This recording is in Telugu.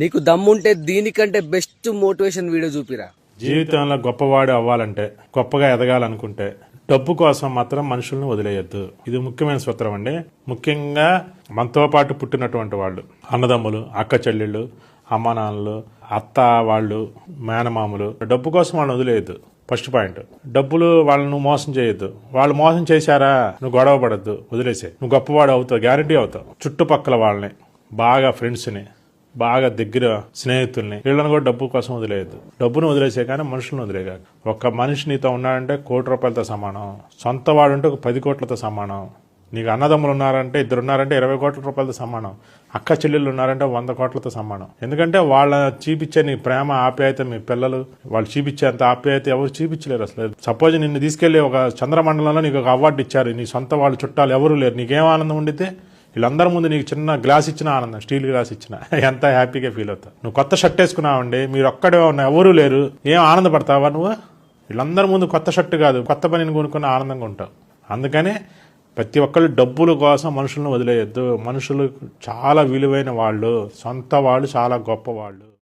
నీకు దమ్ముంటే దీనికంటే బెస్ట్ మోటివేషన్ వీడియో చూపిరా. జీవితంలో గొప్పవాడు అవ్వాలంటే, గొప్పగా ఎదగాలనుకుంటే డబ్బు కోసం మాత్రం మనుషులను వదిలేయద్దు. ఇది ముఖ్యమైన సూత్రం అండి. ముఖ్యంగా మనతో పాటు పుట్టినటువంటి వాళ్ళు, అన్నదమ్ములు, అక్క చెల్లెళ్ళు, అమ్మ నాన్నలు, అత్త వాళ్ళు, మేనమామలు, డబ్బు కోసం వాళ్ళని వదిలేయద్దు. First point. డబ్బులు వాళ్ళను మోసం చేయొద్దు. వాళ్ళు మోసం చేశారా, నువ్వు గొడవ పడద్దు, వదిలేసే. నువ్వు గొప్పవాడు అవుతావు, గ్యారంటీ అవుతావు. చుట్టుపక్కల వాళ్ళని, బాగా ఫ్రెండ్స్ని, బాగా దగ్గర స్నేహితుల్ని, వీళ్ళని కూడా డబ్బు కోసం వదిలేయద్దు. డబ్బును వదిలేసే కానీ మనుషులను వదిలేయగా. ఒక మనిషి నీతో ఉన్నాడంటే ₹1,00,00,000తో సమానం. సొంత వాడుంటే ఒక 10 కోట్లతో సమానం. నీకు అన్నదమ్ములు ఉన్నారంటే, ఇద్దరు ఉన్నారంటే ₹20 కోట్లతో సమానం. అక్క చెల్లెళ్ళు ఉన్నారంటే 100 కోట్లతో సమానం. ఎందుకంటే వాళ్ళ చూపించే నీ ప్రేమ, ఆప్యాయత, మీ పిల్లలు వాళ్ళు చూపించేంత ఆప్యాయత ఎవరు చూపించలేరు అసలు. సపోజ్ నిన్ను తీసుకెళ్లి ఒక చంద్రమండలంలో నీకు ఒక అవార్డు ఇచ్చారు, నీ సొంత వాళ్ళు చుట్టాలు ఎవరు లేరు, నీకేం ఆనందం ఉండితే? వీళ్ళందరి ముందు నీకు చిన్న గ్లాస్ ఇచ్చిన ఆనందం, స్టీల్ గ్లాస్ ఇచ్చిన ఎంత హ్యాపీగా ఫీల్ అవుతావు. నువ్వు కొత్త షర్ట్ వేసుకున్నావండి, మీరు ఒక్కడే ఉన్నా, ఎవరూ లేరు, ఏం ఆనందపడతావా నువ్వు? వీళ్ళందరి ముందు కొత్త షర్ట్ కాదు, కొత్త పనిని కొనుక్కున్న ఆనందంగా ఉంటావు. అందుకనే ప్రతి ఒక్కళ్ళు డబ్బుల కోసం మనుషులను వదిలేయద్దు. మనుషులు చాలా విలువైన వాళ్ళు, సొంత వాళ్ళు చాలా గొప్ప వాళ్ళు.